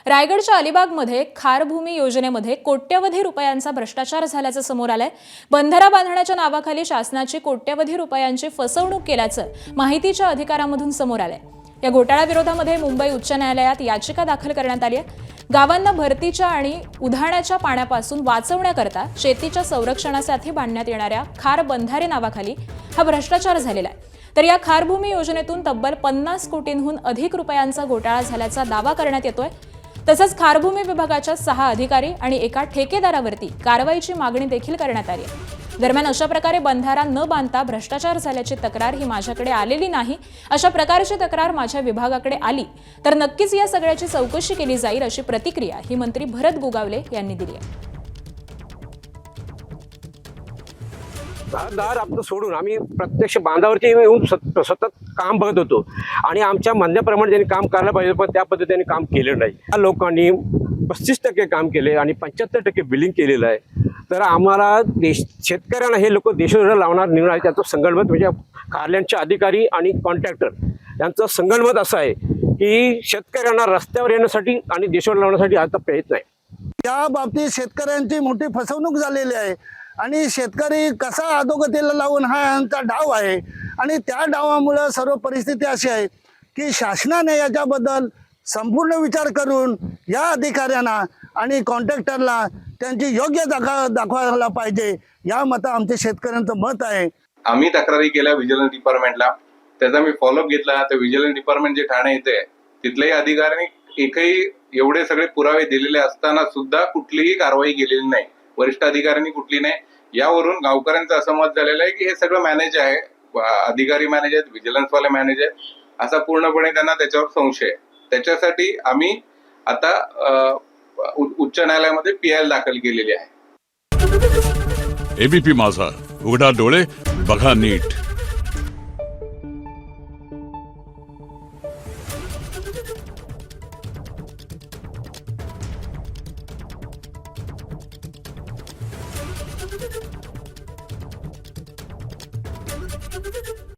रायगडच्या अलिबागमध्ये खारभूमी योजनेमध्ये कोट्यवधी रुपयांचा भ्रष्टाचार झाल्याचं समोर आलंय। बंधारा बांधण्याच्या नावाखाली शासनाची कोट्यवधी रुपयांची फसवणूक केल्याचं माहितीच्या अधिकारामधून समोर आलंय। या घोटाळ्याविरोधामध्ये मुंबई उच्च न्यायालयात याचिका दाखल करण्यात आली आहे। गावांना भरतीच्या आणि उधाणाच्या पाण्यापासून वाचवण्याकरता शेतीच्या संरक्षणासाठी बांधण्यात येणाऱ्या खार बंधारे नावाखाली हा भ्रष्टाचार झालेला आहे। तर या खारभूमी योजनेतून तब्बल 50 कोटींहून अधिक रुपयांचा घोटाळा झाल्याचा दावा करण्यात येतोय। तसंच खारभूमी विभागाच्या 6 अधिकारी आणि एका ठेकेदारावरती कारवाईची मागणी देखील करण्यात आली आहे। दरम्यान अशा प्रकारे बंधारा न बांधता भ्रष्टाचार झाल्याची तक्रार ही माझ्याकडे आलेली नाही। अशा प्रकारची तक्रार माझ्या विभागाकडे आली तर नक्कीच या सगळ्याची चौकशी केली जाईल अशी प्रतिक्रिया ही मंत्री भरत गोगावले यांनी दिली आहे। दार आपलं सोडून आम्ही प्रत्यक्ष बांधावरती येऊन सतत काम बघत होतो आणि आमच्या म्हणण्याप्रमाणे त्यांनी काम करायला पाहिजे, पण त्या पद्धतीने काम केलं नाही। या लोकांनी 35% काम केले आणि 75% बिलिंग केलेलं आहे। तर आम्हाला शेतकऱ्यांना हे लोक देशोधडा लावणार निर्णय त्यांचं संगणमत म्हणजे कार्यालयांचे अधिकारी आणि कॉन्ट्रॅक्टर यांचं संगणमत असं आहे की शेतकऱ्यांना रस्त्यावर येण्यासाठी आणि देशोधडा लावण्यासाठी आता प्रयत्न आहे। या बाबतीत शेतकऱ्यांची मोठी फसवणूक झालेली आहे आणि शेतकरी कसा अधोगतीला लावून हा यांचा डाव आहे आणि त्या डावामुळे सर्व परिस्थिती अशी आहे की शासनाने याच्याबद्दल संपूर्ण विचार करून या अधिकाऱ्यांना आणि कॉन्ट्रॅक्टरला त्यांची योग्य दाखवायला पाहिजे। या मत आमच्या शेतकऱ्यांचं मत आहे। आम्ही तक्रारी केल्या व्हिजिलन्स डिपार्टमेंटला, त्याचा मी फॉलोअप घेतला। तर व्हिजिलन्स डिपार्टमेंट जे ठाणे येते तिथल्याही अधिकाऱ्यांनी एकही एवढे सगळे पुरावे दिलेले असताना सुद्धा कुठलीही कारवाई केलेली नाही, वरिष्ठ अधिकाऱ्यांनी कुठली नाही। यावरून गावकऱ्यांचं असं मत झालेलं आहे की हे सगळं मॅनेज आहे, अधिकारी मॅनेज आहेत, व्हिजिलन्सवाले मॅनेज आहेत, असा पूर्णपणे त्यांना त्याच्यावर संशय आहे। त्याच्यासाठी आम्ही आता उच्च न्यायालयामध्ये PIL दाखल केलेली आहे। एबीपी माझा, उघडा डोळे बघा नीट। Thank you.